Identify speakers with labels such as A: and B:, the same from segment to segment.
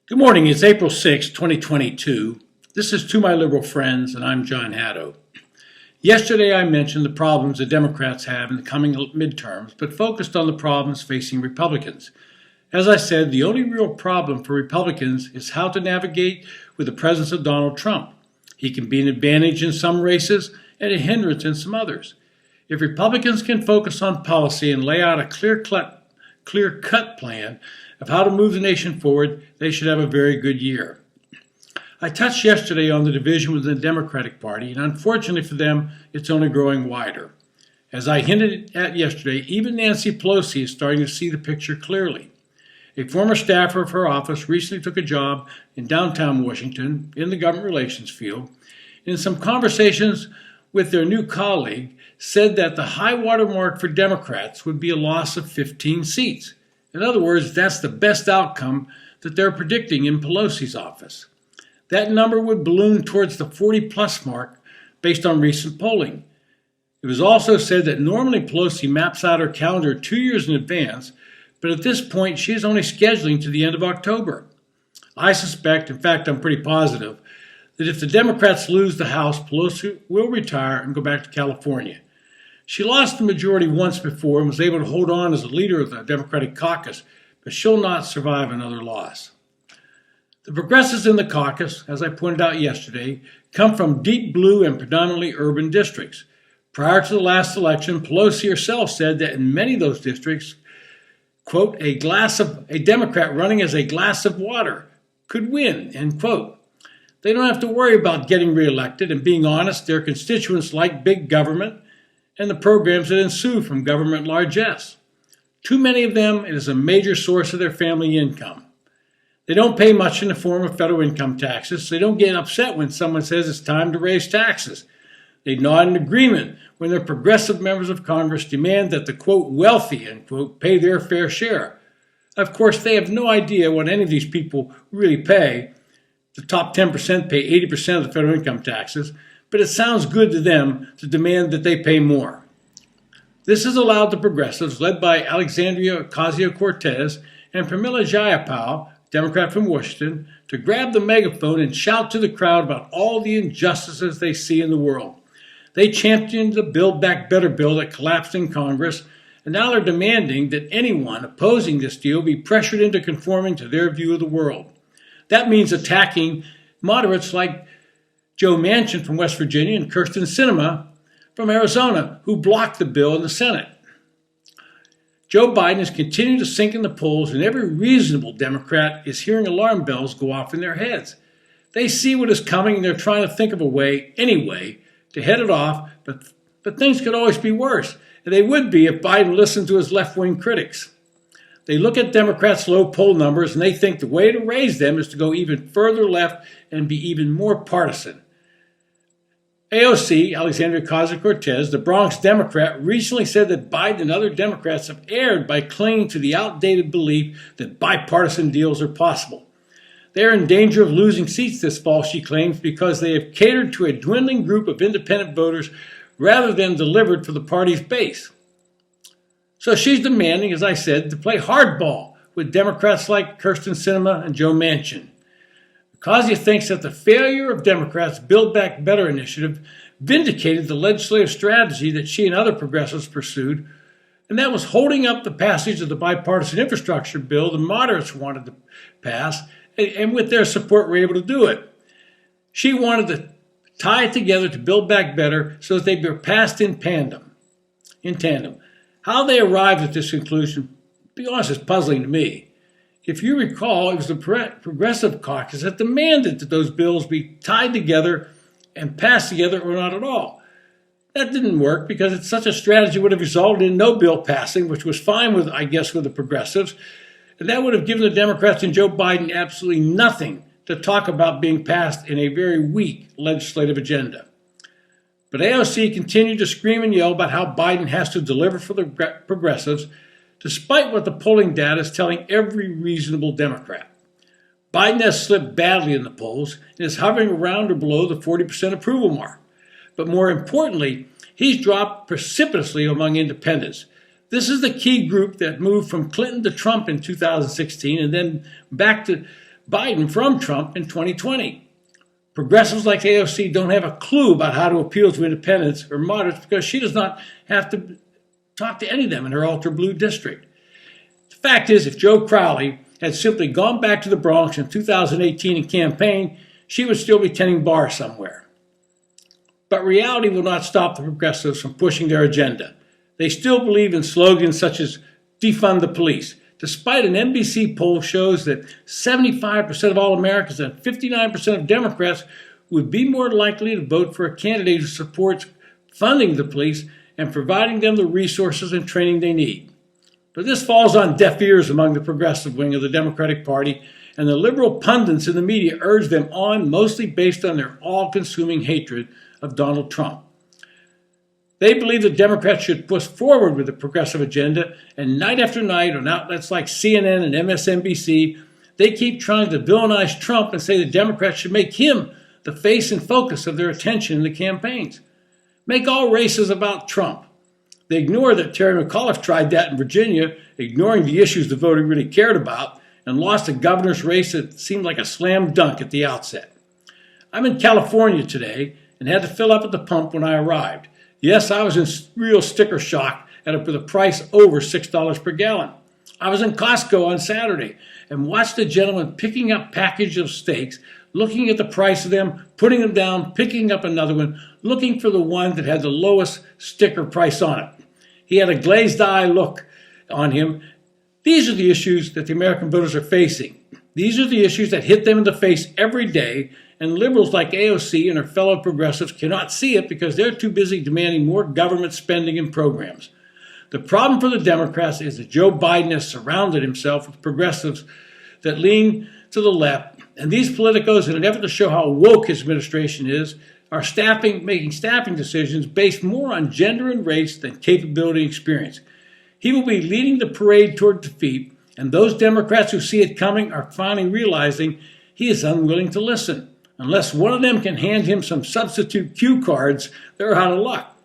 A: Good morning. It's April 6, 2022. This is To My Liberal Friends, and I'm John Haddo. Yesterday I mentioned the problems the Democrats have in the coming midterms, but focused on the problems facing Republicans. As I said, the only real problem for Republicans is how to navigate with the presence of Donald Trump. He can be an advantage in some races and a hindrance in some others. If Republicans can focus on policy and lay out a clear-cut plan of how to move the nation forward, they should have a very good year. I touched yesterday on the division within the Democratic Party, and unfortunately for them, it's only growing wider. As I hinted at yesterday, even Nancy Pelosi is starting to see the picture clearly. A former staffer of her office recently took a job in downtown Washington in the government relations field. In some conversations with their new colleague, said that the high water mark for Democrats would be a loss of 15 seats. In other words, that's the best outcome that they're predicting in Pelosi's office. That number would balloon towards the 40-plus mark based on recent polling. It was also said that normally Pelosi maps out her calendar 2 years in advance, but at this point she is only scheduling to the end of October. I suspect, in fact I'm pretty positive, that if the Democrats lose the House, Pelosi will retire and go back to California. She lost the majority once before and was able to hold on as the leader of the Democratic caucus, but she'll not survive another loss. The progressives in the caucus, as I pointed out yesterday, come from deep blue and predominantly urban districts. Prior to the last election, Pelosi herself said that in many of those districts, quote, a Democrat running as a glass of water could win, end quote. They don't have to worry about getting reelected, and being honest, their constituents like big government and the programs that ensue from government largesse. Too many of them, it is a major source of their family income. They don't pay much in the form of federal income taxes, so they don't get upset when someone says it's time to raise taxes. They nod in agreement when their progressive members of Congress demand that the, quote, wealthy, end quote, pay their fair share. Of course, they have no idea what any of these people really pay. The top 10% pay 80% of the federal income taxes, but it sounds good to them to demand that they pay more. This has allowed the progressives, led by Alexandria Ocasio-Cortez and Pramila Jayapal, Democrat from Washington, to grab the megaphone and shout to the crowd about all the injustices they see in the world. They championed the Build Back Better bill that collapsed in Congress, and now they're demanding that anyone opposing this deal be pressured into conforming to their view of the world. That means attacking moderates like Joe Manchin from West Virginia and Kyrsten Sinema from Arizona, who blocked the bill in the Senate. Joe Biden is continuing to sink in the polls, and every reasonable Democrat is hearing alarm bells go off in their heads. They see what is coming, and they're trying to think of a way, anyway, to head it off, but things could always be worse, and they would be if Biden listened to his left-wing critics. They look at Democrats' low poll numbers, and they think the way to raise them is to go even further left and be even more partisan. AOC, Alexandria Ocasio-Cortez, the Bronx Democrat, recently said that Biden and other Democrats have erred by clinging to the outdated belief that bipartisan deals are possible. They are in danger of losing seats this fall, she claims, because they have catered to a dwindling group of independent voters rather than delivered for the party's base. So she's demanding, as I said, to play hardball with Democrats like Kyrsten Sinema and Joe Manchin. Ocasio thinks that the failure of Democrats' Build Back Better initiative vindicated the legislative strategy that she and other progressives pursued, and that was holding up the passage of the bipartisan infrastructure bill the moderates wanted to pass, and with their support were able to do it. She wanted to tie it together to Build Back Better so that they were passed in tandem. How they arrived at this conclusion, to be honest, is puzzling to me. If you recall, it was the Progressive Caucus that demanded that those bills be tied together and passed together or not at all. That didn't work because such a strategy would have resulted in no bill passing, which was fine with the progressives, and that would have given the Democrats and Joe Biden absolutely nothing to talk about being passed in a very weak legislative agenda. But AOC continued to scream and yell about how Biden has to deliver for the progressives, despite what the polling data is telling every reasonable Democrat. Biden has slipped badly in the polls and is hovering around or below the 40% approval mark. But more importantly, he's dropped precipitously among independents. This is the key group that moved from Clinton to Trump in 2016 and then back to Biden from Trump in 2020. Progressives like AOC don't have a clue about how to appeal to independents or moderates because she does not have to talk to any of them in her ultra-blue district. The fact is, if Joe Crowley had simply gone back to the Bronx in 2018 and campaigned, she would still be tending bar somewhere. But reality will not stop the progressives from pushing their agenda. They still believe in slogans such as defund the police, despite an NBC poll shows that 75% of all Americans and 59% of Democrats would be more likely to vote for a candidate who supports funding the police and providing them the resources and training they need. But this falls on deaf ears among the progressive wing of the Democratic Party, and the liberal pundits in the media urge them on mostly based on their all-consuming hatred of Donald Trump. They believe the Democrats should push forward with the progressive agenda, and night after night on outlets like CNN and MSNBC, they keep trying to villainize Trump and say the Democrats should make him the face and focus of their attention in the campaigns. Make all races about Trump. They ignore that Terry McAuliffe tried that in Virginia, ignoring the issues the voting really cared about, and lost a governor's race that seemed like a slam dunk at the outset. I'm in California today and had to fill up at the pump when I arrived. Yes, I was in real sticker shock with a price over $6 per gallon. I was in Costco on Saturday and watched a gentleman picking up packages of steaks, looking at the price of them, putting them down, picking up another one, looking for the one that had the lowest sticker price on it. He had a glazed eye look on him. These are the issues that the American voters are facing. These are the issues that hit them in the face every day, and liberals like AOC and her fellow progressives cannot see it because they're too busy demanding more government spending and programs. The problem for the Democrats is that Joe Biden has surrounded himself with progressives that lean to the left, and these politicos, in an effort to show how woke his administration is, are making staffing decisions based more on gender and race than capability and experience. He will be leading the parade toward defeat, and those Democrats who see it coming are finally realizing he is unwilling to listen. Unless one of them can hand him some substitute cue cards, they're out of luck.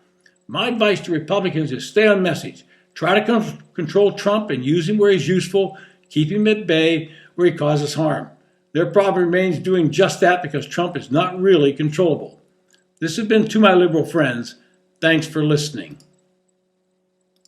A: My advice to Republicans is stay on message. Try to control Trump and use him where he's useful. Keep him at bay where he causes harm. Their problem remains doing just that because Trump is not really controllable. This has been To My Liberal Friends. Thanks for listening.